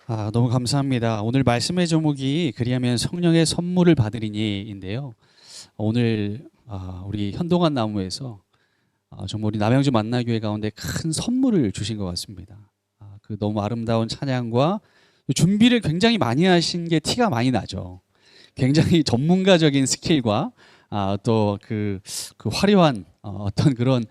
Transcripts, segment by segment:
너무 감사합니다. 오늘 말씀의 제목이 그리하면 성령의 선물을 받으리니인데요. 오늘 우리 현동한 나무에서 정말 우리 남양주 만나교회 가운데 큰 선물을 주신 것 같습니다. 그 너무 아름다운 찬양과 준비를 굉장히 많이 하신 게 티가 많이 나죠. 굉장히 전문가적인 스킬과 또 그 화려한 어떤 그런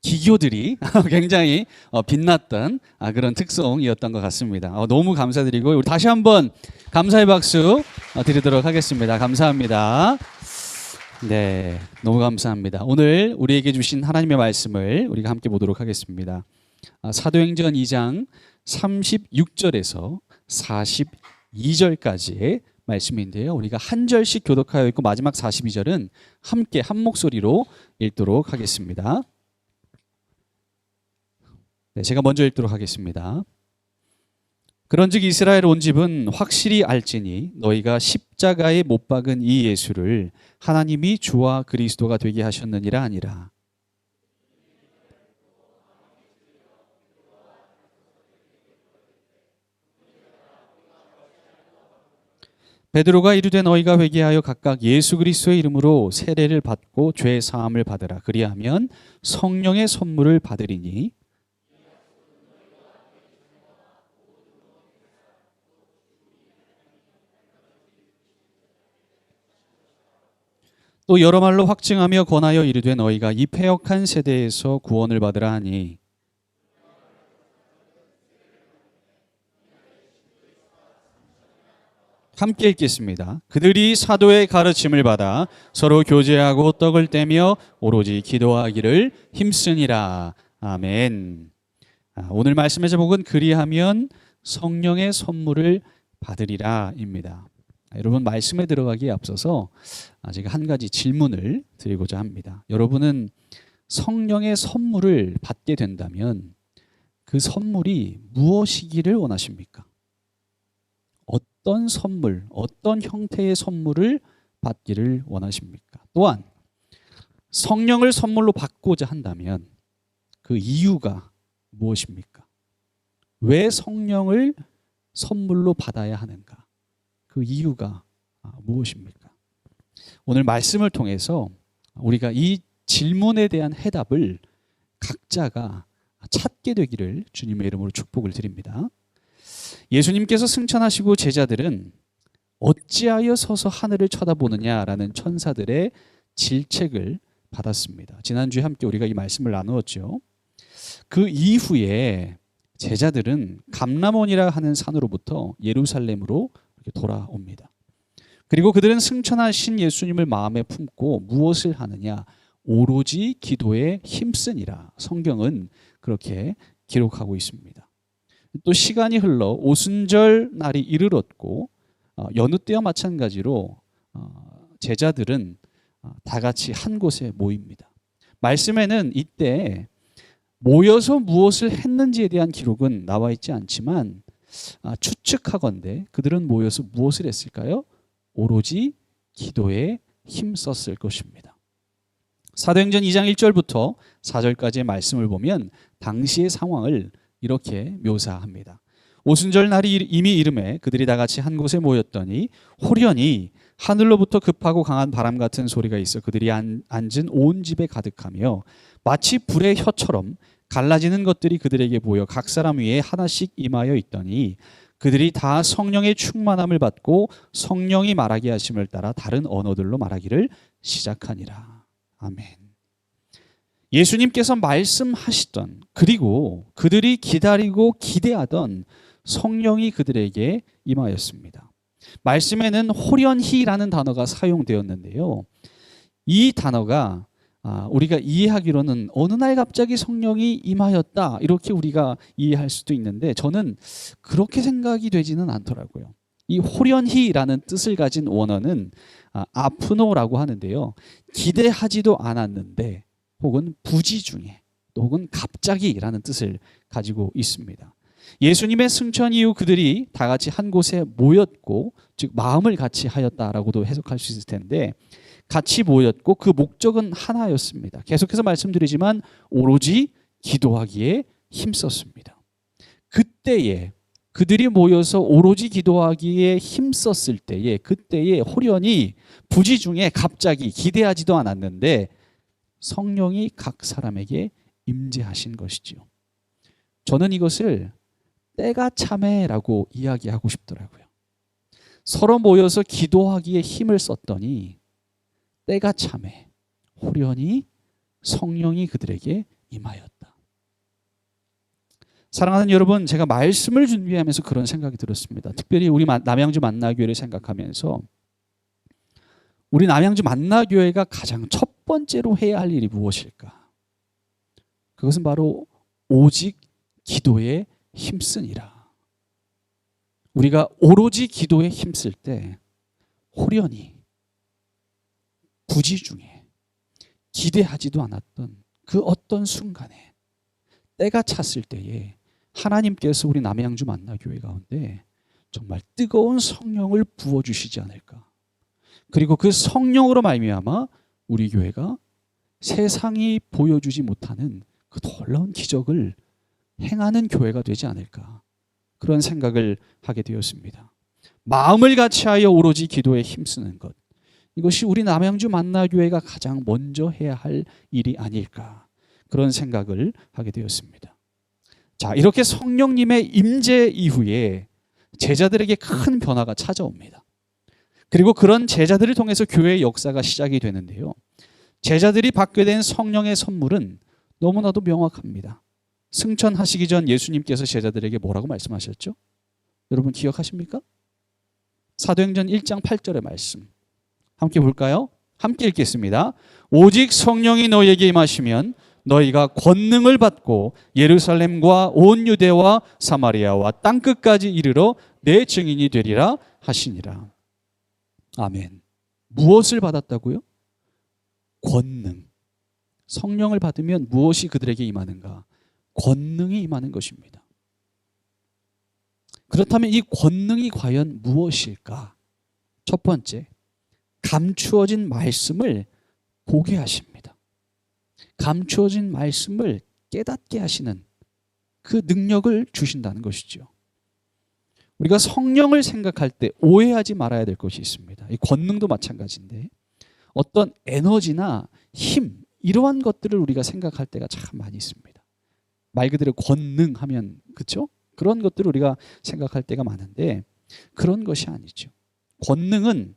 기교들이 굉장히 빛났던 그런 특성이었던 것 같습니다. 너무 감사드리고 우리 다시 한번 감사의 박수 드리도록 하겠습니다. 감사합니다. 네, 너무 감사합니다. 오늘 우리에게 주신 하나님의 말씀을 우리가 함께 보도록 하겠습니다. 사도행전 2장 36절에서 42절까지의 말씀인데요. 우리가 한 절씩 교독하여 있고 마지막 42절은 함께 한 목소리로 읽도록 하겠습니다. 네, 제가 먼저 읽도록 하겠습니다. 그런즉 이스라엘 온 집은 확실히 알지니 너희가 십자가에 못 박은 이 예수를 하나님이 주와 그리스도가 되게 하셨느니라 아니라. 베드로가 이르되 너희가 회개하여 각각 예수 그리스도의 이름으로 세례를 받고 죄 사함을 받으라. 그리하면 성령의 선물을 받으리니. 또 여러 말로 확증하며 권하여 이르되 너희가 이 패역한 세대에서 구원을 받으라 하니. 함께 읽겠습니다. 그들이 사도의 가르침을 받아 서로 교제하고 떡을 떼며 오로지 기도하기를 힘쓰니라. 아멘. 오늘 말씀의 제목은 그리하면 성령의 선물을 받으리라입니다. 여러분, 말씀에 들어가기에 앞서서 제가 한 가지 질문을 드리고자 합니다. 여러분은 성령의 선물을 받게 된다면 그 선물이 무엇이기를 원하십니까? 어떤 선물, 어떤 형태의 선물을 받기를 원하십니까? 또한 성령을 선물로 받고자 한다면 그 이유가 무엇입니까? 왜 성령을 선물로 받아야 하는가? 그 이유가 무엇입니까? 오늘 말씀을 통해서 우리가 이 질문에 대한 해답을 각자가 찾게 되기를 주님의 이름으로 축복을 드립니다. 예수님께서 승천하시고 제자들은 어찌하여 서서 하늘을 쳐다보느냐라는 천사들의 질책을 받았습니다. 지난주에 함께 우리가 이 말씀을 나누었죠. 그 이후에 제자들은 감람원이라 하는 산으로부터 예루살렘으로 돌아옵니다. 그리고 그들은 승천하신 예수님을 마음에 품고 무엇을 하느냐? 오로지 기도에 힘쓰니라. 성경은 그렇게 기록하고 있습니다. 또 시간이 흘러 오순절 날이 이르렀고 여느 때와 마찬가지로 제자들은 다 같이 한 곳에 모입니다. 말씀에는 이때 모여서 무엇을 했는지에 대한 기록은 나와 있지 않지만 추측하건대 그들은 모여서 무엇을 했을까요? 오로지 기도에 힘썼을 것입니다. 사도행전 2장 1절부터 4절까지의 말씀을 보면 당시의 상황을 이렇게 묘사합니다. 오순절 날이 이미 이름에 그들이 다 같이 한 곳에 모였더니 호련히 하늘로부터 급하고 강한 바람 같은 소리가 있어 그들이 앉은 온 집에 가득하며 마치 불의 혀처럼 갈라지는 것들이 그들에게 보여 각 사람 위에 하나씩 임하여 있더니 그들이 다 성령의 충만함을 받고 성령이 말하게 하심을 따라 다른 언어들로 말하기를 시작하니라. 아멘. 예수님께서 말씀하시던 그리고 그들이 기다리고 기대하던 성령이 그들에게 임하였습니다. 말씀에는 호련히라는 단어가 사용되었는데요. 이 단어가 우리가 이해하기로는 어느 날 갑자기 성령이 임하였다 이렇게 우리가 이해할 수도 있는데 저는 그렇게 생각이 되지는 않더라고요. 이 호련히라는 뜻을 가진 원어는 아프노라고 하는데요. 기대하지도 않았는데 혹은 부지 중에 또 혹은 갑자기라는 뜻을 가지고 있습니다. 예수님의 승천 이후 그들이 다 같이 한 곳에 모였고 즉 마음을 같이 하였다라고도 해석할 수 있을 텐데 같이 모였고 그 목적은 하나였습니다. 계속해서 말씀드리지만 오로지 기도하기에 힘썼습니다. 그때에 그들이 모여서 오로지 기도하기에 힘썼을 때에 그때에 호련히 부지 중에 갑자기 기대하지도 않았는데 성령이 각 사람에게 임재하신 것이지요. 저는 이것을 때가 참에라고 이야기하고 싶더라고요. 서로 모여서 기도하기에 힘을 썼더니 때가 참에 호련히 성령이 그들에게 임하였다. 사랑하는 여러분, 제가 말씀을 준비하면서 그런 생각이 들었습니다. 특별히 우리 남양주 만나교회를 생각하면서 우리 남양주 만나교회가 가장 첫 번째로 해야 할 일이 무엇일까? 그것은 바로 오직 기도에 힘쓰니라. 우리가 오로지 기도에 힘쓸 때 호련히 부지 중에 기대하지도 않았던 그 어떤 순간에 때가 찼을 때에 하나님께서 우리 남양주 만나교회 가운데 정말 뜨거운 성령을 부어주시지 않을까. 그리고 그 성령으로 말미암아 우리 교회가 세상이 보여주지 못하는 그 놀라운 기적을 행하는 교회가 되지 않을까. 그런 생각을 하게 되었습니다. 마음을 같이하여 오로지 기도에 힘쓰는 것. 이것이 우리 남양주 만나교회가 가장 먼저 해야 할 일이 아닐까. 그런 생각을 하게 되었습니다. 자, 이렇게 성령님의 임재 이후에 제자들에게 큰 변화가 찾아옵니다. 그리고 그런 제자들을 통해서 교회의 역사가 시작이 되는데요. 제자들이 받게 된 성령의 선물은 너무나도 명확합니다. 승천하시기 전 예수님께서 제자들에게 뭐라고 말씀하셨죠? 여러분 기억하십니까? 사도행전 1장 8절의 말씀. 함께 볼까요? 함께 읽겠습니다. 오직 성령이 너희에게 임하시면 너희가 권능을 받고 예루살렘과 온 유대와 사마리아와 땅끝까지 이르러 내 증인이 되리라 하시니라. 아멘. 무엇을 받았다고요? 권능. 성령을 받으면 무엇이 그들에게 임하는가? 권능이 임하는 것입니다. 그렇다면 이 권능이 과연 무엇일까? 첫 번째, 감추어진 말씀을 보게 하십니다. 감추어진 말씀을 깨닫게 하시는 그 능력을 주신다는 것이죠. 우리가 성령을 생각할 때 오해하지 말아야 될 것이 있습니다. 이 권능도 마찬가지인데 어떤 에너지나 힘 이러한 것들을 우리가 생각할 때가 참 많이 있습니다. 말 그대로 권능하면 그렇죠? 그런 것들을 우리가 생각할 때가 많은데 그런 것이 아니죠. 권능은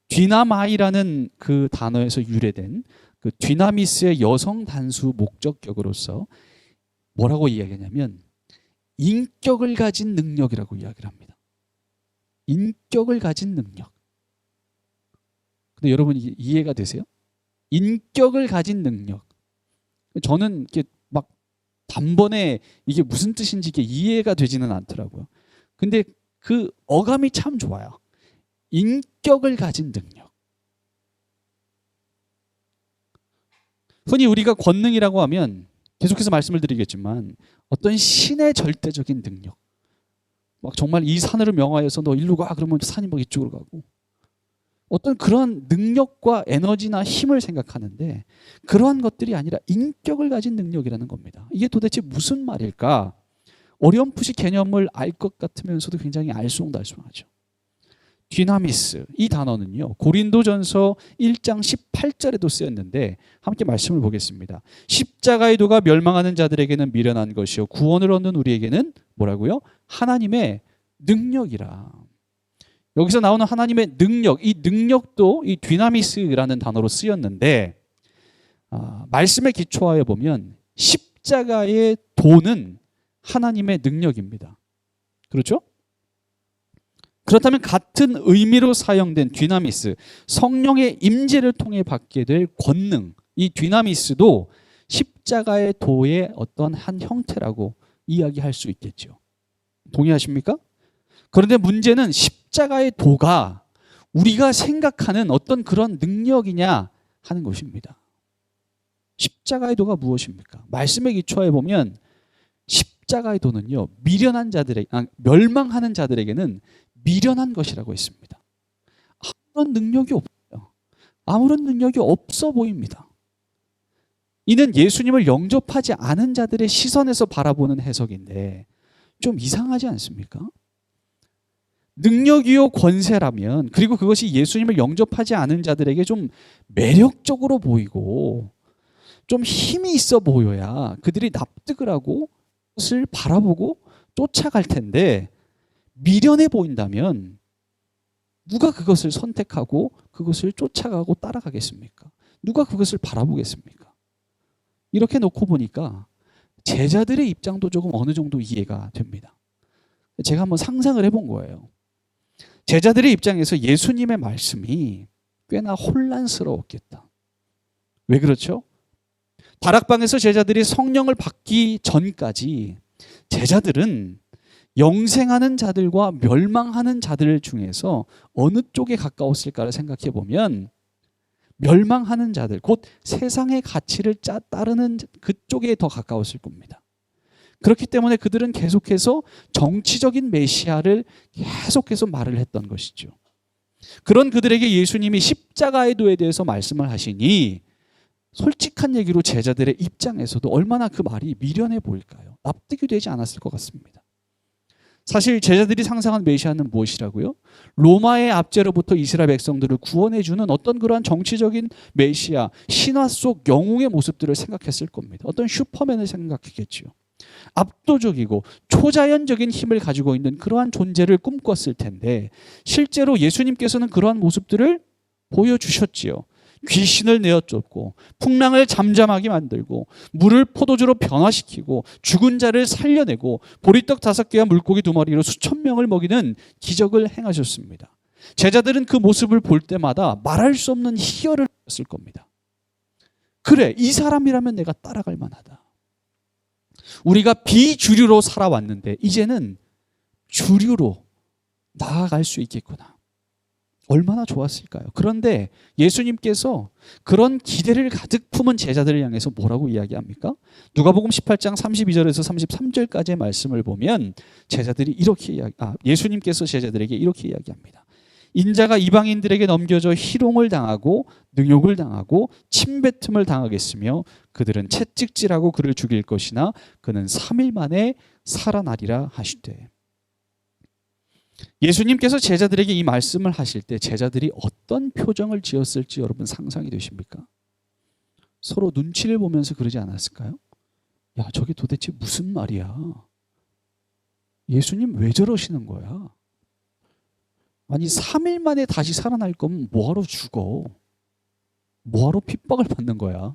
디나마이라는 그 단어에서 유래된 그 디나미스의 여성 단수 목적격으로서 뭐라고 이야기하냐면 인격을 가진 능력이라고 이야기를 합니다. 인격을 가진 능력. 근데 여러분 이해가 되세요? 인격을 가진 능력. 저는 이렇게 막 단번에 이게 무슨 뜻인지 이게 이해가 되지는 않더라고요. 근데 그 어감이 참 좋아요. 인격을 가진 능력. 흔히 우리가 권능이라고 하면 계속해서 말씀을 드리겠지만 어떤 신의 절대적인 능력. 막 정말 이 산으로 명하여서 너 일로 가 그러면 산이 막 이쪽으로 가고 어떤 그런 능력과 에너지나 힘을 생각하는데 그러한 것들이 아니라 인격을 가진 능력이라는 겁니다. 이게 도대체 무슨 말일까? 어렴풋이 개념을 알 것 같으면서도 굉장히 알쏭달쏭하죠. 디나미스 이 단어는요 고린도전서 1장 18절에도 쓰였는데 함께 말씀을 보겠습니다. 십자가의 도가 멸망하는 자들에게는 미련한 것이요 구원을 얻는 우리에게는 뭐라고요? 하나님의 능력이라. 여기서 나오는 하나님의 능력, 이 능력도 이 디나미스라는 단어로 쓰였는데 말씀에 기초하여 보면 십자가의 도는 하나님의 능력입니다. 그렇죠? 그렇다면 같은 의미로 사용된 디나미스, 성령의 임재를 통해 받게 될 권능, 이 디나미스도 십자가의 도의 어떤 한 형태라고 이야기할 수 있겠죠. 동의하십니까? 그런데 문제는 십자가의 도가 우리가 생각하는 어떤 그런 능력이냐 하는 것입니다. 십자가의 도가 무엇입니까? 말씀에 기초해 보면 십자가의 도는요 미련한 자들에게 멸망하는 자들에게는 미련한 것이라고 했습니다. 아무런 능력이 없어요. 아무런 능력이 없어 보입니다. 이는 예수님을 영접하지 않은 자들의 시선에서 바라보는 해석인데 좀 이상하지 않습니까? 능력이요 권세라면, 그리고 그것이 예수님을 영접하지 않은 자들에게 좀 매력적으로 보이고 좀 힘이 있어 보여야 그들이 납득을 하고 그것을 바라보고 쫓아갈 텐데, 미련해 보인다면 누가 그것을 선택하고 그것을 쫓아가고 따라가겠습니까? 누가 그것을 바라보겠습니까? 이렇게 놓고 보니까 제자들의 입장도 조금 어느 정도 이해가 됩니다. 제가 한번 상상을 해본 거예요. 제자들의 입장에서 예수님의 말씀이 꽤나 혼란스러웠겠다. 왜 그렇죠? 다락방에서 제자들이 성령을 받기 전까지 제자들은 영생하는 자들과 멸망하는 자들 중에서 어느 쪽에 가까웠을까를 생각해 보면 멸망하는 자들, 곧 세상의 가치를 따르는 그쪽에 더 가까웠을 겁니다. 그렇기 때문에 그들은 계속해서 정치적인 메시아를 계속해서 말을 했던 것이죠. 그런 그들에게 예수님이 십자가의 도에 대해서 말씀을 하시니 솔직한 얘기로 제자들의 입장에서도 얼마나 그 말이 미련해 보일까요? 납득이 되지 않았을 것 같습니다. 사실 제자들이 상상한 메시아는 무엇이라고요? 로마의 압제로부터 이스라엘 백성들을 구원해주는 어떤 그러한 정치적인 메시아, 신화 속 영웅의 모습들을 생각했을 겁니다. 어떤 슈퍼맨을 생각했겠죠. 압도적이고 초자연적인 힘을 가지고 있는 그러한 존재를 꿈꿨을 텐데, 실제로 예수님께서는 그러한 모습들을 보여주셨지요. 귀신을 내어쫓고 풍랑을 잠잠하게 만들고 물을 포도주로 변화시키고 죽은 자를 살려내고 보리떡 5개와 물고기 2마리로 수천 명을 먹이는 기적을 행하셨습니다. 제자들은 그 모습을 볼 때마다 말할 수 없는 희열을 느꼈을 겁니다. 그래, 이 사람이라면 내가 따라갈 만하다. 우리가 비주류로 살아왔는데 이제는 주류로 나아갈 수 있겠구나. 얼마나 좋았을까요? 그런데 예수님께서 그런 기대를 가득 품은 제자들을 향해서 뭐라고 이야기합니까? 누가복음 18장 32절에서 33절까지의 말씀을 보면 예수님께서 제자들에게 이렇게 이야기합니다. 인자가 이방인들에게 넘겨져 희롱을 당하고 능욕을 당하고 침뱉음을 당하겠으며 그들은 채찍질하고 그를 죽일 것이나 그는 3일 만에 살아나리라 하시되. 예수님께서 제자들에게 이 말씀을 하실 때 제자들이 어떤 표정을 지었을지 여러분 상상이 되십니까? 서로 눈치를 보면서 그러지 않았을까요? 야, 저게 도대체 무슨 말이야? 예수님 왜 저러시는 거야? 아니 3일 만에 다시 살아날 거면 뭐하러 죽어? 뭐하러 핍박을 받는 거야?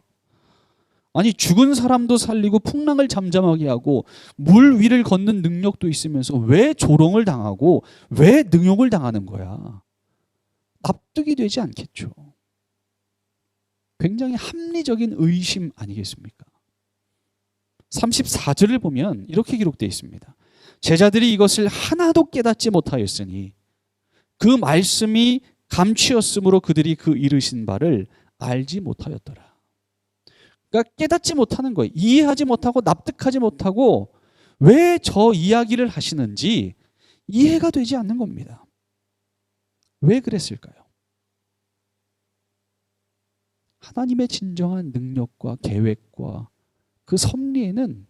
아니 죽은 사람도 살리고 풍랑을 잠잠하게 하고 물 위를 걷는 능력도 있으면서 왜 조롱을 당하고 왜 능욕을 당하는 거야? 납득이 되지 않겠죠. 굉장히 합리적인 의심 아니겠습니까? 34절을 보면 이렇게 기록되어 있습니다. 제자들이 이것을 하나도 깨닫지 못하였으니 그 말씀이 감추었으므로 그들이 그 이르신 바를 알지 못하였더라. 그러니까 깨닫지 못하는 거예요. 이해하지 못하고 납득하지 못하고 왜 저 이야기를 하시는지 이해가 되지 않는 겁니다. 왜 그랬을까요? 하나님의 진정한 능력과 계획과 그 섭리에는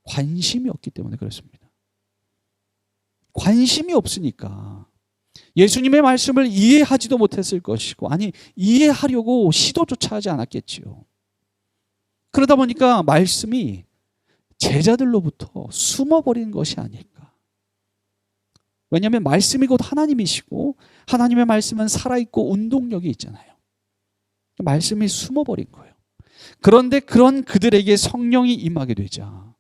관심이 없기 때문에 그렇습니다. 관심이 없으니까 예수님의 말씀을 이해하지도 못했을 것이고, 아니 이해하려고 시도조차 하지 않았겠지요. 그러다 보니까 말씀이 제자들로부터 숨어버린 것이 아닐까. 왜냐하면 말씀이 곧 하나님이시고 하나님의 말씀은 살아있고 운동력이 있잖아요. 말씀이 숨어버린 거예요. 그런데 그런 그들에게 성령이 임하게 되자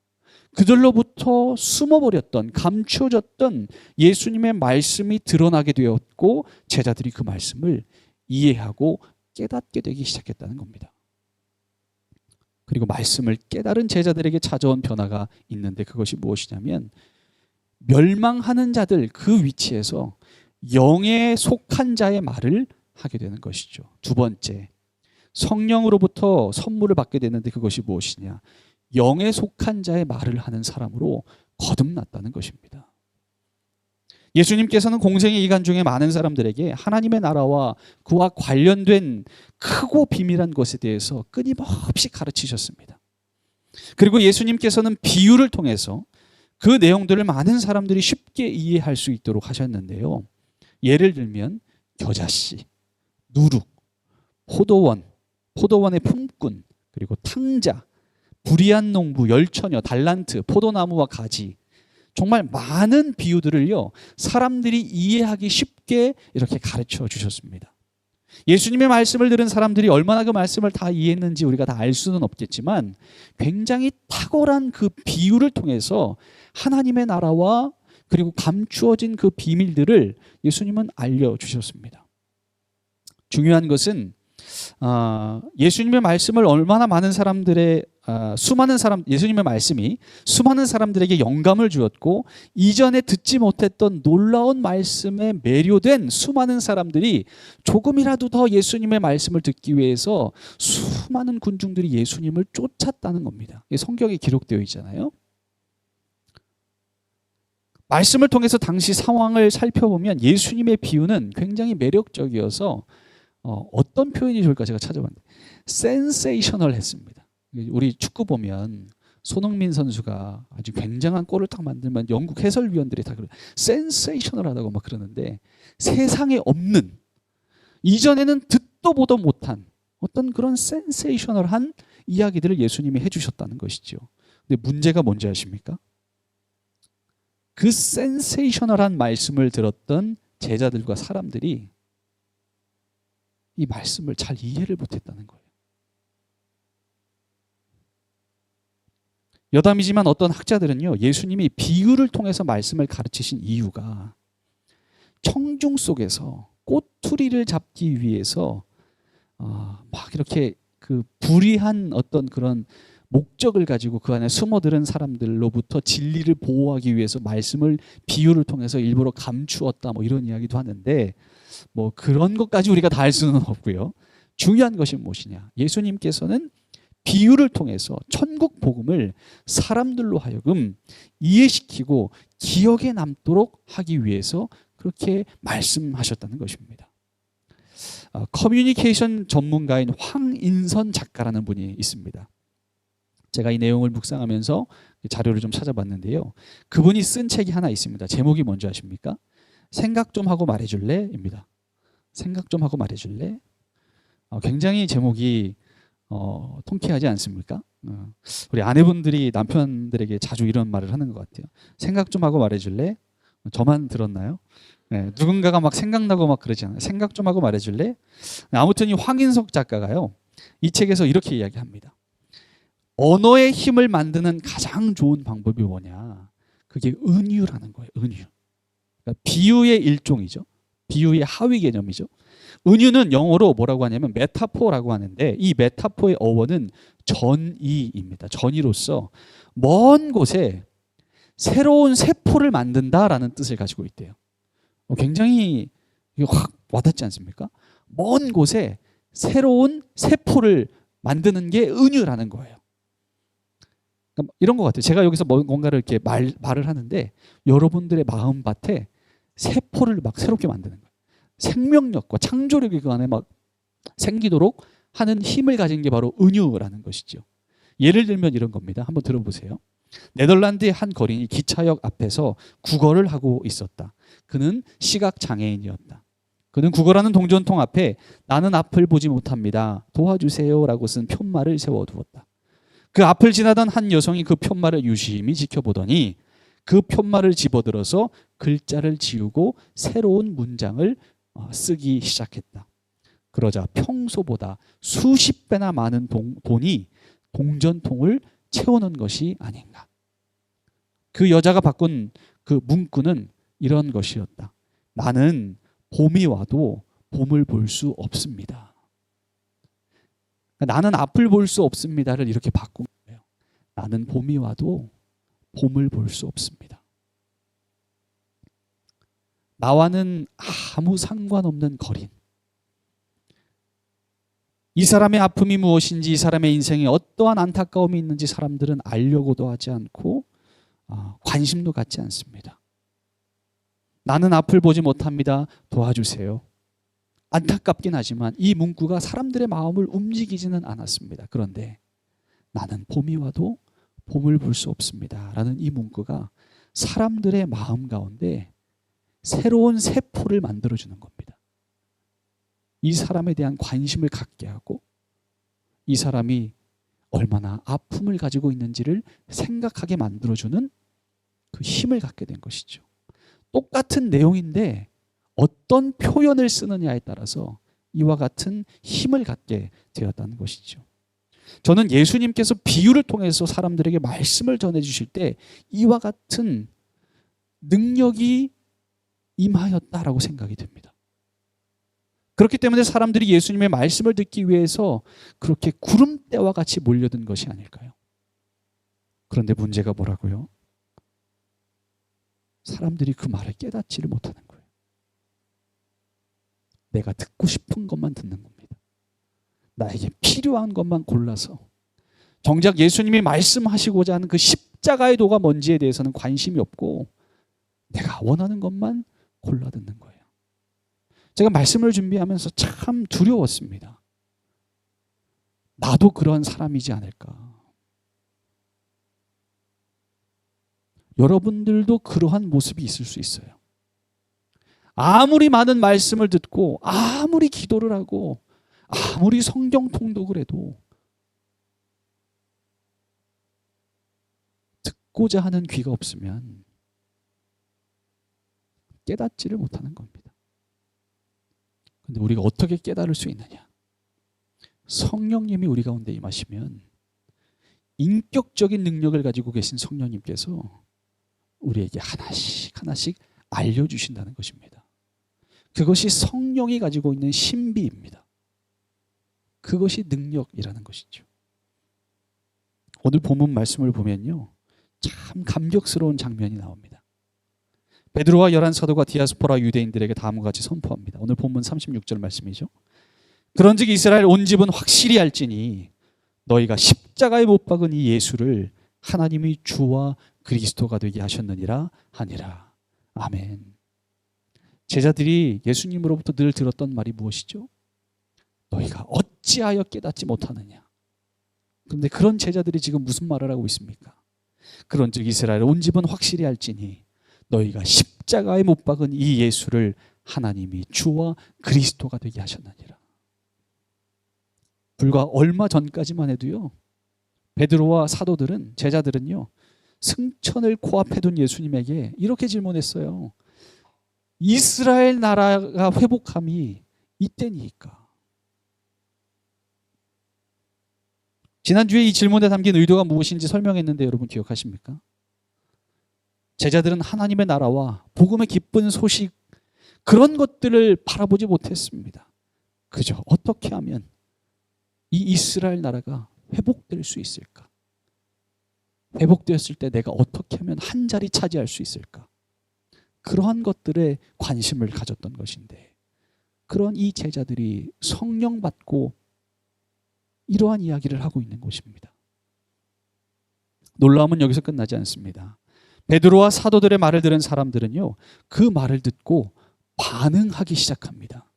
그들로부터 숨어버렸던, 감추어졌던 예수님의 말씀이 드러나게 되었고 제자들이 그 말씀을 이해하고 깨닫게 되기 시작했다는 겁니다. 그리고 말씀을 깨달은 제자들에게 찾아온 변화가 있는데 그것이 무엇이냐면 멸망하는 자들 그 위치에서 영에 속한 자의 말을 하게 되는 것이죠. 두 번째, 성령으로부터 선물을 받게 되는데 그것이 무엇이냐? 영에 속한 자의 말을 하는 사람으로 거듭났다는 것입니다. 예수님께서는 공생의 기간 중에 많은 사람들에게 하나님의 나라와 그와 관련된 크고 비밀한 것에 대해서 끊임없이 가르치셨습니다. 그리고 예수님께서는 비유를 통해서 그 내용들을 많은 사람들이 쉽게 이해할 수 있도록 하셨는데요. 예를 들면 겨자씨, 누룩, 포도원, 포도원의 품꾼, 그리고 탕자, 불의한 농부, 열처녀, 달란트, 포도나무와 가지, 정말 많은 비유들을요, 사람들이 이해하기 쉽게 이렇게 가르쳐 주셨습니다. 예수님의 말씀을 들은 사람들이 얼마나 그 말씀을 다 이해했는지 우리가 다 알 수는 없겠지만 굉장히 탁월한 그 비유를 통해서 하나님의 나라와 그리고 감추어진 그 비밀들을 예수님은 알려주셨습니다. 중요한 것은 예수님의 말씀을 얼마나 많은 사람들의 예수님의 말씀이 수많은 사람들에게 영감을 주었고 이전에 듣지 못했던 놀라운 말씀에 매료된 수많은 사람들이 조금이라도 더 예수님의 말씀을 듣기 위해서 수많은 군중들이 예수님을 쫓았다는 겁니다. 이게 성경에 기록되어 있잖아요. 말씀을 통해서 당시 상황을 살펴보면 예수님의 비유는 굉장히 매력적이어서 어떤 표현이 좋을까 제가 찾아봤는데 센세이셔널했습니다. 우리 축구 보면 손흥민 선수가 아주 굉장한 골을 딱 만들면 영국 해설위원들이 다 그래요. 센세이셔널하다고 막 그러는데 세상에 없는, 이전에는 듣도 보도 못한 어떤 그런 센세이셔널한 이야기들을 예수님이 해주셨다는 것이죠. 근데 문제가 뭔지 아십니까? 그 센세이셔널한 말씀을 들었던 제자들과 사람들이 이 말씀을 잘 이해를 못했다는 거예요. 여담이지만 어떤 학자들은요, 예수님이 비유를 통해서 말씀을 가르치신 이유가 청중 속에서 꼬투리를 잡기 위해서 막 이렇게 그 불의한 어떤 그런 목적을 가지고 그 안에 숨어들은 사람들로부터 진리를 보호하기 위해서 말씀을 비유를 통해서 일부러 감추었다, 뭐 이런 이야기도 하는데 뭐 그런 것까지 우리가 다 알 수는 없고요. 중요한 것이 무엇이냐? 예수님께서는 비유를 통해서 천국 복음을 사람들로 하여금 이해시키고 기억에 남도록 하기 위해서 그렇게 말씀하셨다는 것입니다. 커뮤니케이션 전문가인 황인선 작가라는 분이 있습니다. 제가 이 내용을 묵상하면서 자료를 좀 찾아봤는데요. 그분이 쓴 책이 하나 있습니다. 제목이 뭔지 아십니까? 생각 좀 하고 말해줄래? 입니다. 생각 좀 하고 말해줄래? 굉장히 제목이 통쾌하지 않습니까? 우리 아내분들이 남편들에게 자주 이런 말을 하는 것 같아요. 생각 좀 하고 말해줄래? 저만 들었나요? 네, 누군가가 막 생각나고 막 그러잖아요. 생각 좀 하고 말해줄래? 아무튼 이 황인석 작가가요, 이 책에서 이렇게 이야기합니다. 언어의 힘을 만드는 가장 좋은 방법이 뭐냐? 그게 은유라는 거예요. 은유. 그러니까 비유의 일종이죠. 비유의 하위 개념이죠. 은유는 영어로 뭐라고 하냐면 메타포라고 하는데 이 메타포의 어원은 전이입니다. 전이로서 먼 곳에 새로운 세포를 만든다라는 뜻을 가지고 있대요. 굉장히 확 와닿지 않습니까? 먼 곳에 새로운 세포를 만드는 게 은유라는 거예요. 그러니까 이런 것 같아요. 제가 여기서 뭔가를 이렇게 말을 하는데 여러분들의 마음밭에 세포를 막 새롭게 만드는 거예요. 생명력과 창조력이 그 안에 막 생기도록 하는 힘을 가진 게 바로 은유라는 것이죠. 예를 들면 이런 겁니다. 한번 들어보세요. 네덜란드의 한 거린이 기차역 앞에서 국어를 하고 있었다. 그는 시각장애인이었다. 그는 국어라는 동전통 앞에 나는 앞을 보지 못합니다. 도와주세요라고 쓴 푯말을 세워두었다. 그 앞을 지나던 한 여성이 그 푯말을 유심히 지켜보더니 그 푯말을 집어들어서 글자를 지우고 새로운 문장을 쓰기 시작했다. 그러자 평소보다 수십 배나 많은 돈이 동전통을 채우는 것이 아닌가. 그 여자가 바꾼 그 문구는 이런 것이었다. 나는 봄이 와도 봄을 볼 수 없습니다. 나는 앞을 볼 수 없습니다를 이렇게 바꾼 거예요. 나는 봄이 와도 봄을 볼 수 없습니다. 나와는 아무 상관없는 거린. 이 사람의 아픔이 무엇인지, 이 사람의 인생에 어떠한 안타까움이 있는지 사람들은 알려고도 하지 않고 관심도 갖지 않습니다. 나는 앞을 보지 못합니다. 도와주세요. 안타깝긴 하지만 이 문구가 사람들의 마음을 움직이지는 않았습니다. 그런데 나는 봄이 와도 봄을 볼 수 없습니다. 라는 이 문구가 사람들의 마음 가운데 새로운 세포를 만들어주는 겁니다. 이 사람에 대한 관심을 갖게 하고 이 사람이 얼마나 아픔을 가지고 있는지를 생각하게 만들어주는 그 힘을 갖게 된 것이죠. 똑같은 내용인데 어떤 표현을 쓰느냐에 따라서 이와 같은 힘을 갖게 되었다는 것이죠. 저는 예수님께서 비유를 통해서 사람들에게 말씀을 전해주실 때 이와 같은 능력이 임하였다라고 생각이 됩니다. 그렇기 때문에 사람들이 예수님의 말씀을 듣기 위해서 그렇게 구름대와 같이 몰려든 것이 아닐까요? 그런데 문제가 뭐라고요? 사람들이 그 말을 깨닫지를 못하는 거예요. 내가 듣고 싶은 것만 듣는 겁니다. 나에게 필요한 것만 골라서 정작 예수님이 말씀하시고자 하는 그 십자가의 도가 뭔지에 대해서는 관심이 없고 내가 원하는 것만 골라 듣는 거예요. 제가 말씀을 준비하면서 참 두려웠습니다. 나도 그런 사람이지 않을까. 여러분들도 그러한 모습이 있을 수 있어요. 아무리 많은 말씀을 듣고 아무리 기도를 하고 아무리 성경 통독을 해도 듣고자 하는 귀가 없으면 깨닫지를 못하는 겁니다. 근데 우리가 어떻게 깨달을 수 있느냐? 성령님이 우리 가운데 임하시면 인격적인 능력을 가지고 계신 성령님께서 우리에게 하나씩 하나씩 알려주신다는 것입니다. 그것이 성령이 가지고 있는 신비입니다. 그것이 능력이라는 것이죠. 오늘 본문 말씀을 보면요, 참 감격스러운 장면이 나옵니다. 베드로와 11사도가 디아스포라 유대인들에게 다음과 같이 선포합니다. 오늘 본문 36절 말씀이죠. 그런즉 이스라엘 온 집은 확실히 알지니 너희가 십자가에 못 박은 이 예수를 하나님이 주와 그리스도가 되게 하셨느니라 하니라. 아멘. 제자들이 예수님으로부터 늘 들었던 말이 무엇이죠? 너희가 어찌하여 깨닫지 못하느냐. 그런데 그런 제자들이 지금 무슨 말을 하고 있습니까? 그런즉 이스라엘 온 집은 확실히 알지니 너희가 십자가에 못 박은 이 예수를 하나님이 주와 그리스도가 되게 하셨느니라. 불과 얼마 전까지만 해도요, 베드로와 사도들은, 제자들은요, 승천을 코앞에 둔 예수님에게 이렇게 질문했어요. 이스라엘 나라가 회복함이 이때니까. 지난주에 이 질문에 담긴 의도가 무엇인지 설명했는데 여러분 기억하십니까? 제자들은 하나님의 나라와 복음의 기쁜 소식, 그런 것들을 바라보지 못했습니다. 그저 어떻게 하면 이 이스라엘 나라가 회복될 수 있을까? 회복되었을 때 내가 어떻게 하면 한 자리 차지할 수 있을까? 그러한 것들에 관심을 가졌던 것인데, 그런 이 제자들이 성령 받고 이러한 이야기를 하고 있는 것입니다. 놀라움은 여기서 끝나지 않습니다. 베드로와 사도들의 말을 들은 사람들은요, 그 말을 듣고 반응하기 시작합니다.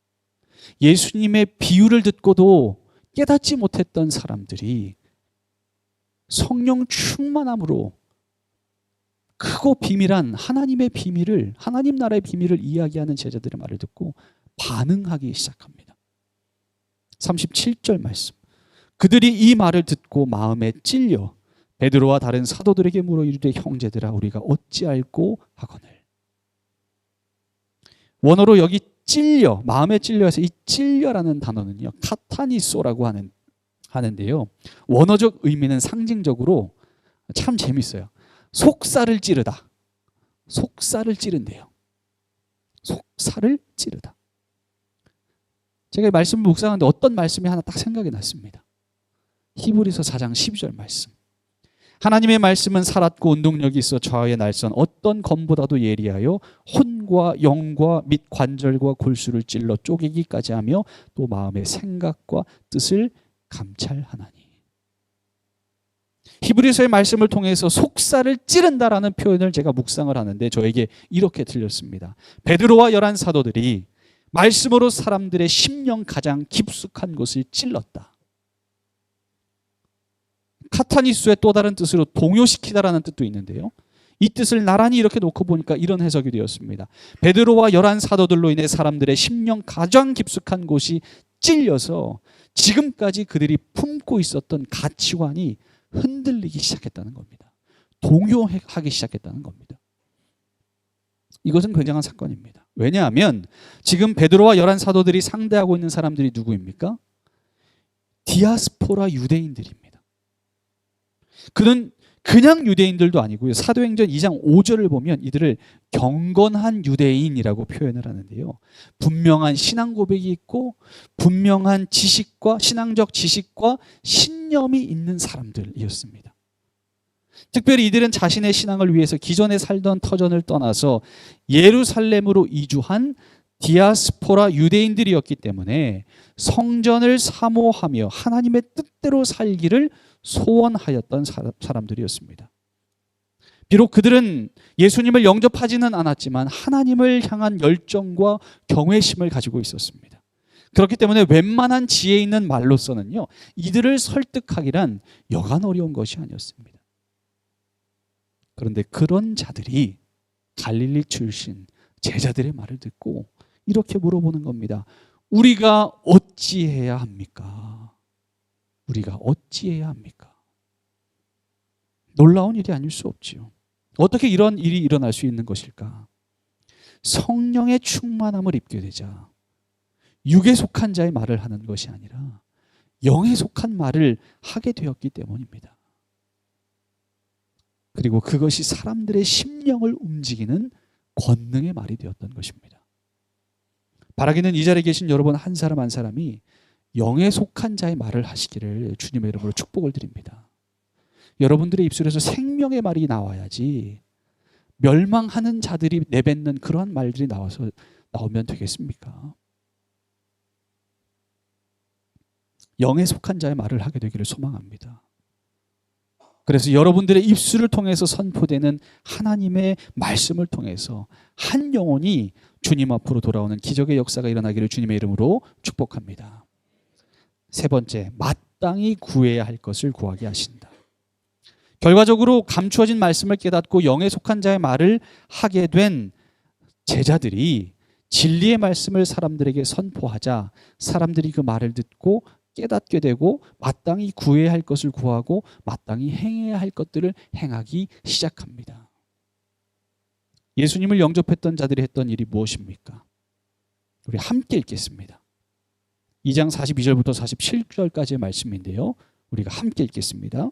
예수님의 비유를 듣고도 깨닫지 못했던 사람들이 성령 충만함으로 크고 비밀한 하나님의 비밀을, 하나님 나라의 비밀을 이야기하는 제자들의 말을 듣고 반응하기 시작합니다. 37절 말씀. 그들이 이 말을 듣고 마음에 찔려 베드로와 다른 사도들에게 물어 이르되 형제들아 우리가 어찌 알고 하거늘. 원어로 여기 찔려, 마음에 찔려서 이 찔려라는 단어는요, 카타니소라고 하는데요. 원어적 의미는 상징적으로 참 재밌어요. 속살을 찌르다. 속살을 찌른대요. 속살을 찌르다. 제가 말씀을 묵상하는데 어떤 말씀이 하나 딱 생각이 났습니다. 히브리서 4장 12절 말씀. 하나님의 말씀은 살았고 운동력이 있어 좌우의 날선 어떤 검보다도 예리하여 혼과 영과 및 관절과 골수를 찔러 쪼개기까지 하며 또 마음의 생각과 뜻을 감찰하나니. 히브리서의 말씀을 통해서 속살을 찌른다라는 표현을 제가 묵상을 하는데 저에게 이렇게 들렸습니다. 베드로와 11사도들이 말씀으로 사람들의 심령 가장 깊숙한 곳을 찔렀다. 카타니수의 또 다른 뜻으로 동요시키다라는 뜻도 있는데요. 이 뜻을 나란히 이렇게 놓고 보니까 이런 해석이 되었습니다. 베드로와 11 사도들로 인해 사람들의 심령 가장 깊숙한 곳이 찔려서 지금까지 그들이 품고 있었던 가치관이 흔들리기 시작했다는 겁니다. 동요하기 시작했다는 겁니다. 이것은 굉장한 사건입니다. 왜냐하면 지금 베드로와 11 사도들이 상대하고 있는 사람들이 누구입니까? 디아스포라 유대인들입니다. 그는 그냥 유대인들도 아니고요. 사도행전 2장 5절을 보면 이들을 경건한 유대인이라고 표현을 하는데요. 분명한 신앙 고백이 있고 분명한 지식과 신앙적 지식과 신념이 있는 사람들이었습니다. 특별히 이들은 자신의 신앙을 위해서 기존에 살던 터전을 떠나서 예루살렘으로 이주한 디아스포라 유대인들이었기 때문에 성전을 사모하며 하나님의 뜻대로 살기를 소원하였던 사람들이었습니다. 비록 그들은 예수님을 영접하지는 않았지만 하나님을 향한 열정과 경외심을 가지고 있었습니다. 그렇기 때문에 웬만한 지혜 있는 말로서는요, 이들을 설득하기란 여간 어려운 것이 아니었습니다. 그런데 그런 자들이 갈릴리 출신 제자들의 말을 듣고 이렇게 물어보는 겁니다. 우리가 어찌해야 합니까? 우리가 어찌해야 합니까? 놀라운 일이 아닐 수 없지요. 어떻게 이런 일이 일어날 수 있는 것일까? 성령의 충만함을 입게 되자 육에 속한 자의 말을 하는 것이 아니라 영에 속한 말을 하게 되었기 때문입니다. 그리고 그것이 사람들의 심령을 움직이는 권능의 말이 되었던 것입니다. 바라기는 이 자리에 계신 여러분 한 사람 한 사람이 영에 속한 자의 말을 하시기를 주님의 이름으로 축복을 드립니다. 여러분들의 입술에서 생명의 말이 나와야지 멸망하는 자들이 내뱉는 그러한 말들이 나오면 되겠습니까? 영에 속한 자의 말을 하게 되기를 소망합니다. 그래서 여러분들의 입술을 통해서 선포되는 하나님의 말씀을 통해서 한 영혼이 주님 앞으로 돌아오는 기적의 역사가 일어나기를 주님의 이름으로 축복합니다. 세 번째, 마땅히 구해야 할 것을 구하게 하신다. 결과적으로 감추어진 말씀을 깨닫고 영에 속한 자의 말을 하게 된 제자들이 진리의 말씀을 사람들에게 선포하자 사람들이 그 말을 듣고 깨닫게 되고 마땅히 구해야 할 것을 구하고 마땅히 행해야 할 것들을 행하기 시작합니다. 예수님을 영접했던 자들이 했던 일이 무엇입니까? 우리 함께 읽겠습니다. 2장 42절부터 47절까지의 말씀인데요. 우리가 함께 읽겠습니다.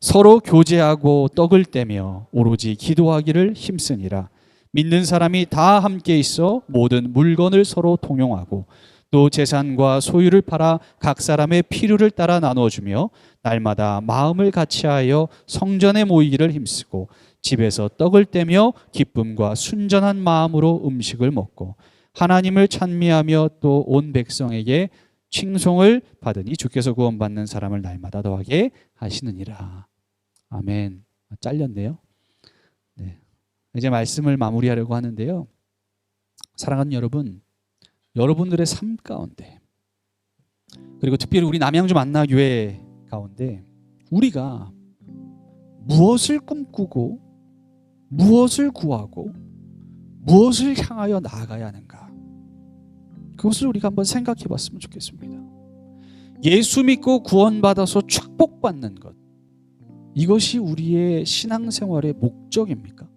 서로 교제하고 떡을 떼며 오로지 기도하기를 힘쓰니라. 믿는 사람이 다 함께 있어 모든 물건을 서로 통용하고 또 재산과 소유를 팔아 각 사람의 필요를 따라 나누어주며 날마다 마음을 같이하여 성전에 모이기를 힘쓰고 집에서 떡을 떼며 기쁨과 순전한 마음으로 음식을 먹고 하나님을 찬미하며 또 온 백성에게 칭송을 받으니 주께서 구원받는 사람을 날마다 더하게 하시느니라. 아멘. 잘렸네요. 네. 이제 말씀을 마무리하려고 하는데요. 사랑하는 여러분, 여러분들의 삶 가운데 그리고 특별히 우리 남양주 만나교회 가운데 우리가 무엇을 꿈꾸고 무엇을 구하고 무엇을 향하여 나아가야 하는가, 그것을 우리가 한번 생각해 봤으면 좋겠습니다. 예수 믿고 구원받아서 축복받는 것, 이것이 우리의 신앙생활의 목적입니까?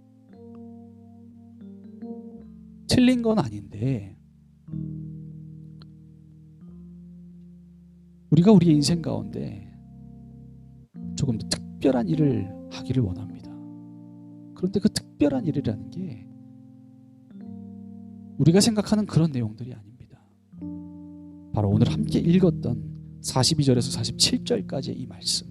틀린 건 아닌데 우리가 우리의 인생 가운데 조금 더 특별한 일을 하기를 원합니다. 그런데 그 특별한 일이라는 게 우리가 생각하는 그런 내용들이 아닙니다. 바로 오늘 함께 읽었던 42절에서 47절까지의 이 말씀,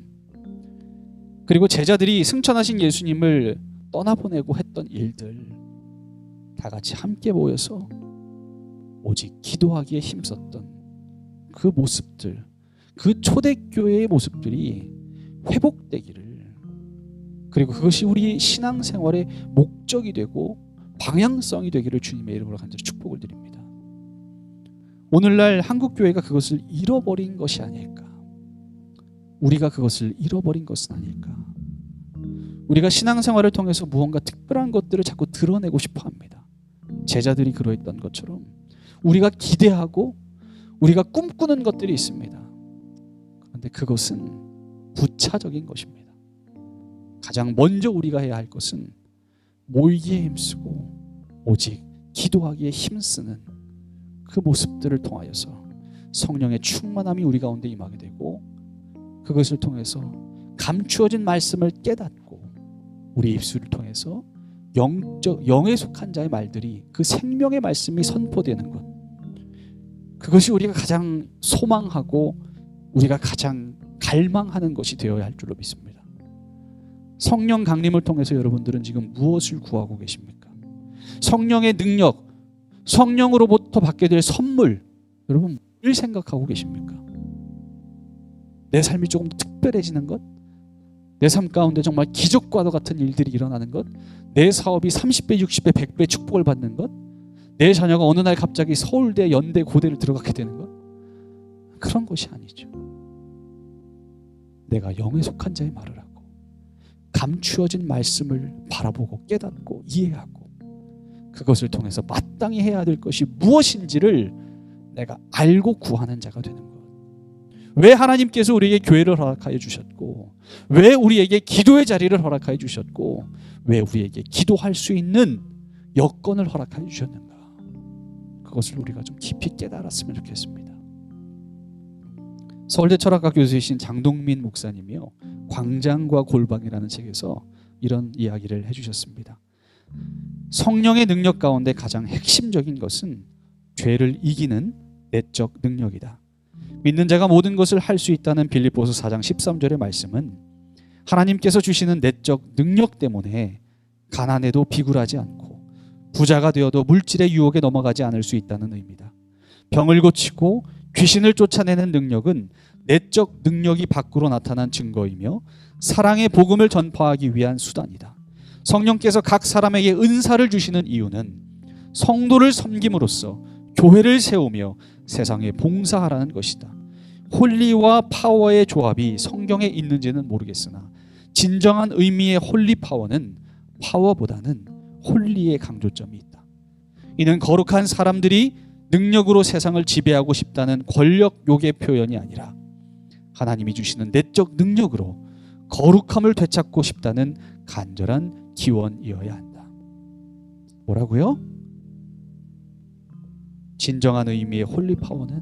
그리고 제자들이 승천하신 예수님을 떠나보내고 했던 일들, 다 같이 함께 모여서 오직 기도하기에 힘썼던 그 모습들, 그 초대교회의 모습들이 회복되기를, 그리고 그것이 우리 신앙생활의 목적이 되고 방향성이 되기를 주님의 이름으로 간절히 축복을 드립니다. 오늘날 한국교회가 그것을 잃어버린 것이 아닐까, 우리가 그것을 잃어버린 것은 아닐까. 우리가 신앙생활을 통해서 무언가 특별한 것들을 자꾸 드러내고 싶어 합니다. 제자들이 그러했던 것처럼 우리가 기대하고 우리가 꿈꾸는 것들이 있습니다. 그런데 그것은 부차적인 것입니다. 가장 먼저 우리가 해야 할 것은 모이기에 힘쓰고 오직 기도하기에 힘쓰는 그 모습들을 통하여서 성령의 충만함이 우리 가운데 임하게 되고, 그것을 통해서 감추어진 말씀을 깨닫고 우리 입술을 통해서 영에 속한 자의 말들이, 그 생명의 말씀이 선포되는 것, 그것이 우리가 가장 소망하고 우리가 가장 갈망하는 것이 되어야 할 줄로 믿습니다. 성령 강림을 통해서 여러분들은 지금 무엇을 구하고 계십니까? 성령의 능력, 성령으로부터 받게 될 선물, 여러분 뭘 생각하고 계십니까? 내 삶이 조금 더 특별해지는 것, 내 삶 가운데 정말 기적과도 같은 일들이 일어나는 것, 내 사업이 30배, 60배, 100배 축복을 받는 것, 내 자녀가 어느 날 갑자기 서울대, 연대, 고대를 들어가게 되는 것, 그런 것이 아니죠. 내가 영에 속한 자의 말을 하고 감추어진 말씀을 바라보고 깨닫고 이해하고 그것을 통해서 마땅히 해야 될 것이 무엇인지를 내가 알고 구하는 자가 되는 것. 왜 하나님께서 우리에게 교회를 허락하여 주셨고, 왜 우리에게 기도의 자리를 허락하여 주셨고, 왜 우리에게 기도할 수 있는 여건을 허락하여 주셨는가, 그것을 우리가 좀 깊이 깨달았으면 좋겠습니다. 서울대 철학과 교수이신 장동민 목사님이요, 광장과 골방이라는 책에서 이런 이야기를 해주셨습니다. 성령의 능력 가운데 가장 핵심적인 것은 죄를 이기는 내적 능력이다. 믿는 자가 모든 것을 할 수 있다는 빌립보서 4장 13절의 말씀은 하나님께서 주시는 내적 능력 때문에 가난해도 비굴하지 않고 부자가 되어도 물질의 유혹에 넘어가지 않을 수 있다는 의미다. 병을 고치고 귀신을 쫓아내는 능력은 내적 능력이 밖으로 나타난 증거이며 사랑의 복음을 전파하기 위한 수단이다. 성령께서 각 사람에게 은사를 주시는 이유는 성도를 섬김으로써 교회를 세우며 세상에 봉사하라는 것이다. 홀리와 파워의 조합이 성경에 있는지는 모르겠으나 진정한 의미의 홀리 파워는 파워보다는 홀리의 강조점이 있다. 이는 거룩한 사람들이 능력으로 세상을 지배하고 싶다는 권력욕의 표현이 아니라 하나님이 주시는 내적 능력으로 거룩함을 되찾고 싶다는 간절한 기원이어야 한다. 뭐라고요? 진정한 의미의 홀리 파워는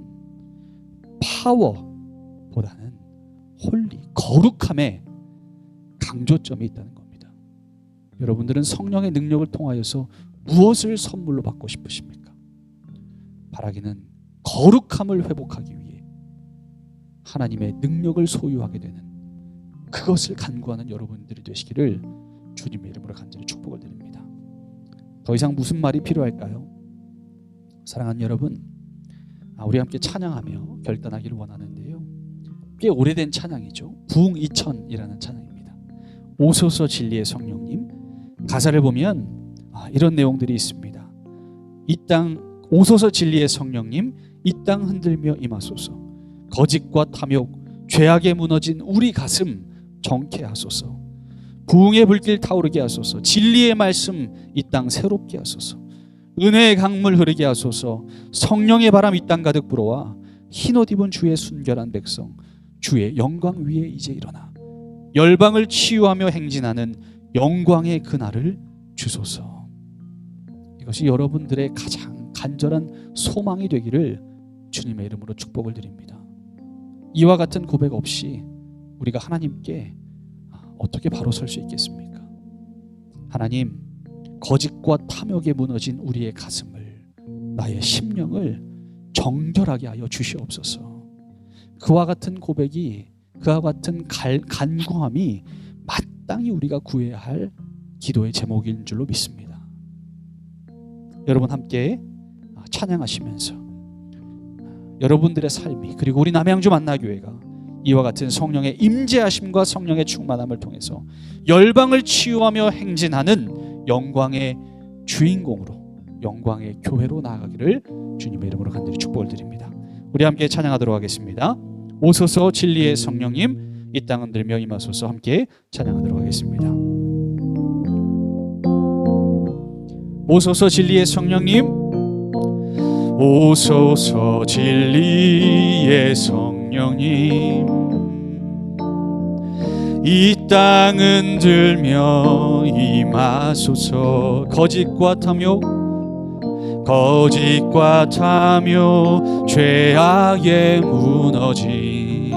파워보다는 홀리, 거룩함에 강조점이 있다는 겁니다. 여러분들은 성령의 능력을 통하여서 무엇을 선물로 받고 싶으십니까? 바라기는 거룩함을 회복하기 위해 하나님의 능력을 소유하게 되는 그것을 간구하는 여러분들이 되시기를 주님의 이름으로 간절히 축복을 드립니다. 더 이상 무슨 말이 필요할까요? 사랑하는 여러분, 우리 함께 찬양하며 결단하기를 원하는데요, 꽤 오래된 찬양이죠. 부흥2000이라는 찬양입니다. 오소서 진리의 성령님. 가사를 보면 이런 내용들이 있습니다. 이 땅 오소서 진리의 성령님, 이 땅 흔들며 임하소서. 거짓과 탐욕, 죄악에 무너진 우리 가슴 정케 하소서. 부흥의 불길 타오르게 하소서. 진리의 말씀 이 땅 새롭게 하소서. 은혜의 강물 흐르게 하소서. 성령의 바람 이 땅 가득 불어와 흰옷 입은 주의 순결한 백성 주의 영광 위에 이제 일어나 열방을 치유하며 행진하는 영광의 그날을 주소서. 이것이 여러분들의 가장 간절한 소망이 되기를 주님의 이름으로 축복을 드립니다. 이와 같은 고백 없이 우리가 하나님께 어떻게 바로 설 수 있겠습니까? 하나님, 거짓과 탐욕에 무너진 우리의 가슴을, 나의 심령을 정결하게 하여 주시옵소서. 그와 같은 고백이, 그와 같은 간구함이 마땅히 우리가 구해야 할 기도의 제목인 줄로 믿습니다. 여러분 함께 찬양하시면서 여러분들의 삶이, 그리고 우리 남양주 만나교회가 이와 같은 성령의 임재하심과 성령의 충만함을 통해서 열방을 치유하며 행진하는 영광의 주인공으로, 영광의 교회로 나아가기를 주님의 이름으로 간절히 축복을 드립니다. 우리 함께 찬양하도록 하겠습니다. 오소서 진리의 성령님, 이 땅 흔들며 임하소서. 함께 찬양하도록 하겠습니다. 오소서 진리의 성령님, 오소서 진리의 성령님, 이 땅은 들며 임하소서. 거짓과 탐욕 죄악에 무너진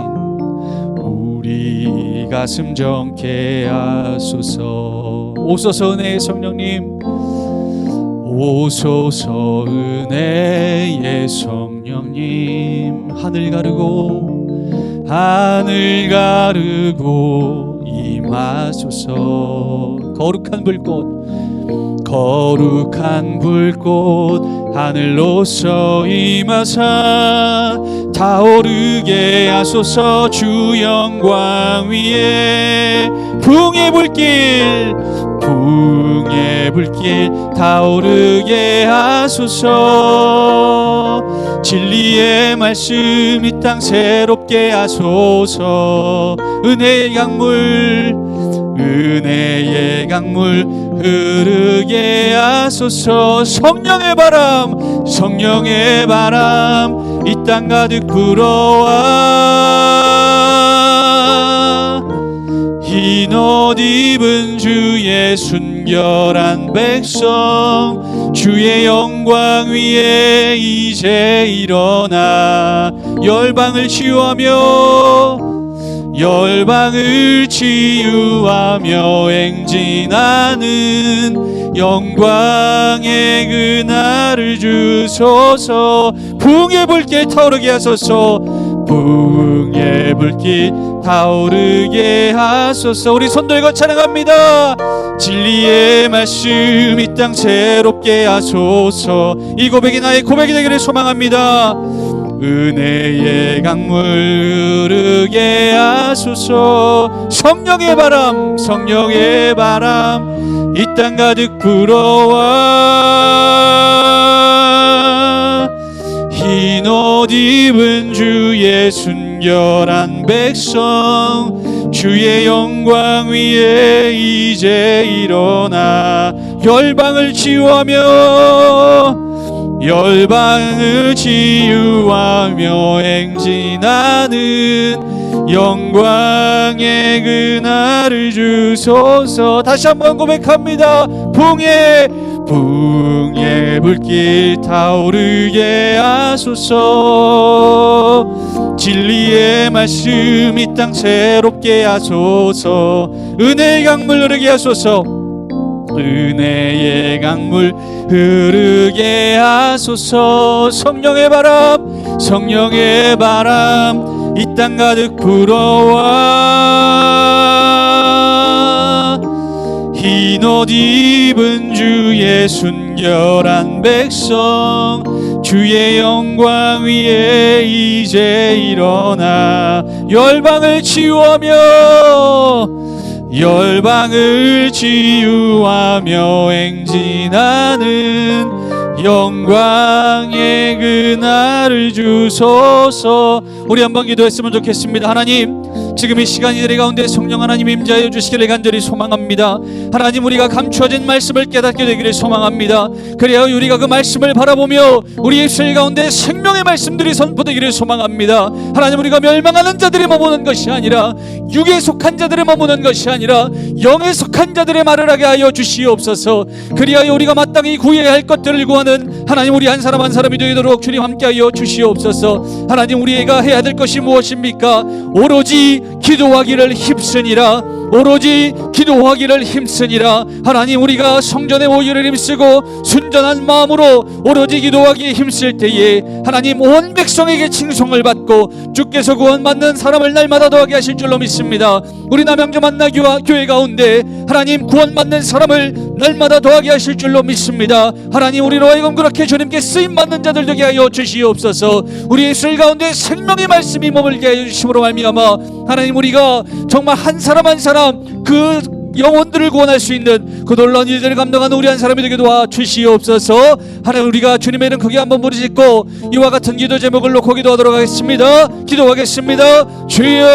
우리 가슴 정케 하소서. 오소서 은혜의 성령님, 오소서 은혜의 성령님, 하늘 가르고 임하소서. 거룩한 불꽃 하늘로서 임하사 타오르게 하소서. 주 영광 위에 붕의 불길 타오르게 하소서. 진리의 말씀 이 땅 새롭게 하소서. 은혜의 강물 흐르게 하소서. 성령의 바람 이 땅 가득 불어와 흰 옷 입은 주의 순결한 백성 주의 영광 위에 이제 일어나 열방을 치유하며 행진하는 영광의 그날을 주소서. 붕의 불길 타오르게 하소서. 붕의 불길 타오르게 하소서. 우리 손 들고 찬양합니다. 진리의 말씀 이 땅 새롭게 하소서. 이 고백이 나의 고백이 되기를 소망합니다. 은혜의 강물 흐르게 하소서. 성령의 바람 이 땅 가득 불어와 흰 옷 입은 주의 순결한 백성 주의 영광 위에 이제 일어나 열방을 치유하며 행진하는 영광의 그날을 주소서. 다시 한번 고백합니다. 붕의 불길 타오르게 하소서. 진리의 말씀 이 땅 새롭게 하소서. 은혜의 강물 흐르게 하소서. 은혜의 강물 흐르게 하소서. 성령의 바람 이 땅 가득 불어와 흰 옷 입은 주의 순결한 백성 주의 영광 위에 이제 일어나 열방을 치유하며 행진하는 영광의 그날을 주소서. 우리 한번 기도했으면 좋겠습니다. 하나님, 지금 이 시간 이들의 가운데 성령 하나님 임재하여 주시기를 간절히 소망합니다. 하나님, 우리가 감추어진 말씀을 깨닫게 되기를 소망합니다. 그래야 우리가 그 말씀을 바라보며 우리 입술 가운데 생명의 말씀들이 선포되기를 소망합니다. 하나님, 우리가 멸망하는 자들이 머무는 것이 아니라 육에 속한 자들이 머무는 것이 아니라 영에 속한 자들의 말을 하게 하여 주시옵소서. 그리하여 우리가 마땅히 구해야 할 것들을 구하는 하나님, 우리 한 사람 한 사람이 되도록 주님 함께하여 주시옵소서. 하나님, 우리가 해야 될 것이 무엇입니까? 오로지 기도하기를 힘쓰니라. 하나님, 우리가 성전의 오유를 힘쓰고 순전한 마음으로 오로지 기도하기에 힘쓸 때에 하나님 온 백성에게 칭송을 받고 주께서 구원받는 사람을 날마다 더하게 하실 줄로 믿습니다. 우리 남양주 만나교회 가운데 하나님 구원받는 사람을 날마다 더하게 하실 줄로 믿습니다. 하나님, 우리로 하여금 그렇게 주님께 쓰임받는 자들 되게 하여 주시옵소서. 우리 입술 가운데 생명의 말씀이 머물게 하여 주심으로 말미암아 하나님, 우리가 정말 한 사람 한 사람 그 영혼들을 구원할 수 있는 그 놀라운 일들을 감당하는 우리 한 사람이 되게 도와주시옵소서. 하나님, 우리가 주님의 이름 크게 한번 부르짖고 이와 같은 기도 제목을 놓고 기도하도록 하겠습니다. 기도하겠습니다. 주여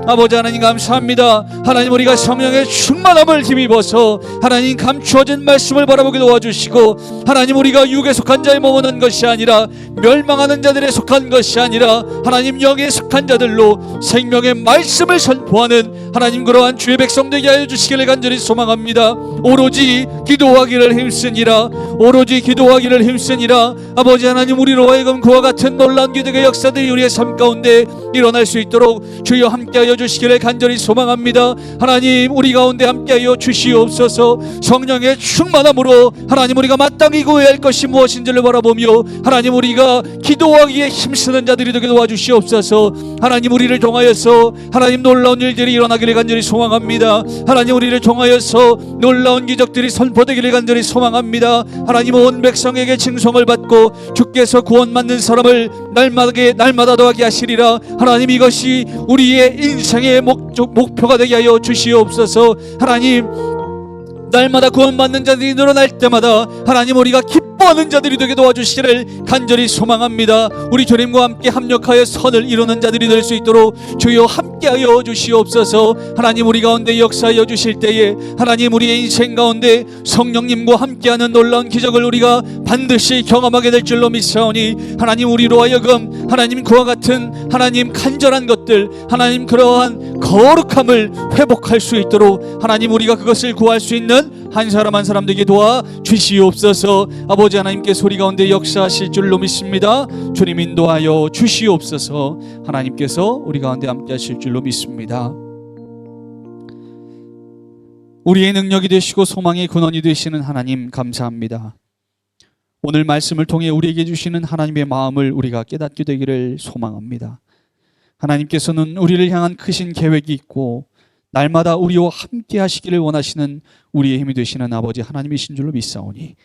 아버지 하나님 감사합니다. 하나님 우리가 성령의 충만함을 힘입어서 하나님 감추어진 말씀을 바라보게 도와주시고, 하나님 우리가 육에 속한 자에 머무는 것이 아니라 멸망하는 자들에 속한 것이 아니라 하나님 영에 속한 자들로 생명의 말씀을 선포하는 하나님 그러한 주의 백성 되게 하여 주시기를 간절히 소망합니다. 오로지 기도하기를 힘쓰니라, 오로지 기도하기를 힘쓰니라. 아버지 하나님 우리로 하여금 그와 같은 놀라운 기적의 역사들이 우리의 삶 가운데 일어날 수 있도록 주여 함께하여 주시기를 간절히 소망합니다. 하나님 우리 가운데 함께하여 주시옵소서. 성령의 충만함으로 하나님 우리가 마땅히 구해야 할 것이 무엇인지를 바라보며 하나님 우리가 기도하기에 힘쓰는 자들이 되게 도와주시옵소서. 하나님 우리를 통하여서 하나님 놀라운 일들이 일어나기를 간절히 소망합니다. 하나님 우리를 통하여서 놀라운 기적들이 선포되기를 간절히 소망합니다. 하나님 온 백성에게 칭송을 받고 주께서 구원받는 사람을 날마다 더하게 하시리라. 하나님 이것이 우리의 인생의 목표가 되게 하여 주시옵소서. 하나님 날마다 구원받는 자들이 늘어날 때마다 하나님 우리가 기뻐하는 자들이 되게 도와주시기를 간절히 소망합니다. 우리 주님과 함께 합력하여 선을 이루는 자들이 될 수 있도록 주여 함께하여 주시옵소서. 하나님 우리 가운데 역사하여 주실 때에 하나님 우리의 인생 가운데 성령님과 함께하는 놀라운 기적을 우리가 반드시 경험하게 될 줄로 믿사오니, 하나님 우리로 하여금 하나님 그와 같은 하나님 간절한 것들, 하나님 그러한 거룩함을 회복할 수 있도록 하나님 우리가 그것을 구할 수 있는 한 사람 한 사람 되게 도와 주시옵소서. 아버지 하나님께서 우리 가운데 역사하실 줄로 믿습니다. 주님 인도하여 주시옵소서. 하나님께서 우리 가운데 함께 하실 줄로 믿습니다. 우리의 능력이 되시고 소망의 근원이 되시는 하나님 감사합니다. 오늘 말씀을 통해 우리에게 주시는 하나님의 마음을 우리가 깨닫게 되기를 소망합니다. 하나님께서는 우리를 향한 크신 계획이 있고 날마다 우리와 함께 하시기를 원하시는 우리의 힘이 되시는 아버지 하나님이신 줄로 믿사오니,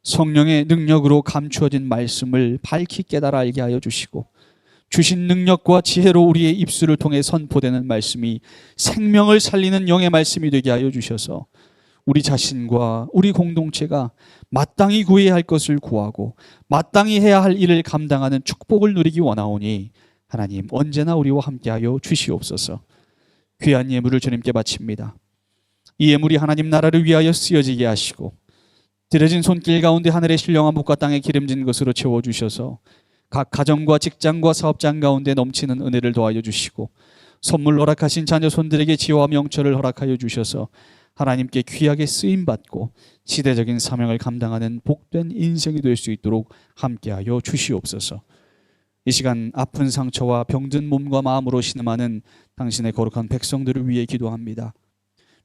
성령의 능력으로 감추어진 말씀을 밝히 깨달아 알게 하여 주시고, 주신 능력과 지혜로 우리의 입술을 통해 선포되는 말씀이 생명을 살리는 영의 말씀이 되게 하여 주셔서 우리 자신과 우리 공동체가 마땅히 구해야 할 것을 구하고 마땅히 해야 할 일을 감당하는 축복을 누리기 원하오니, 하나님 언제나 우리와 함께하여 주시옵소서. 귀한 예물을 주님께 바칩니다. 이 예물이 하나님 나라를 위하여 쓰여지게 하시고 들여진 손길 가운데 하늘의 신령한 복과 땅의 기름진 것으로 채워주셔서 각 가정과 직장과 사업장 가운데 넘치는 은혜를 더하여 주시고, 선물 허락하신 자녀 손들에게 지혜와 명철을 허락하여 주셔서 하나님께 귀하게 쓰임받고 시대적인 사명을 감당하는 복된 인생이 될 수 있도록 함께하여 주시옵소서. 이 시간 아픈 상처와 병든 몸과 마음으로 신음하는 당신의 거룩한 백성들을 위해 기도합니다.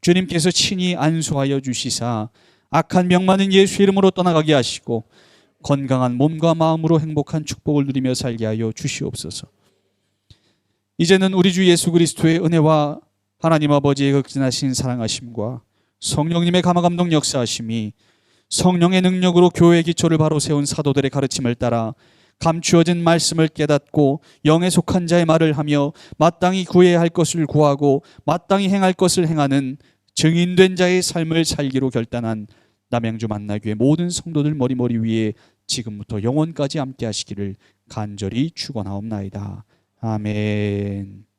주님께서 친히 안수하여 주시사 악한 병 많은 예수 이름으로 떠나가게 하시고 건강한 몸과 마음으로 행복한 축복을 누리며 살게 하여 주시옵소서. 이제는 우리 주 예수 그리스도의 은혜와 하나님 아버지의 극진하신 사랑하심과 성령님의 감화감동 역사하심이 성령의 능력으로 교회의 기초를 바로 세운 사도들의 가르침을 따라 감추어진 말씀을 깨닫고 영에 속한 자의 말을 하며 마땅히 구해야 할 것을 구하고 마땅히 행할 것을 행하는 증인된 자의 삶을 살기로 결단한 남양주 만나교회 모든 성도들 머리 위에 지금부터 영원까지 함께 하시기를 간절히 축원하옵나이다. 아멘.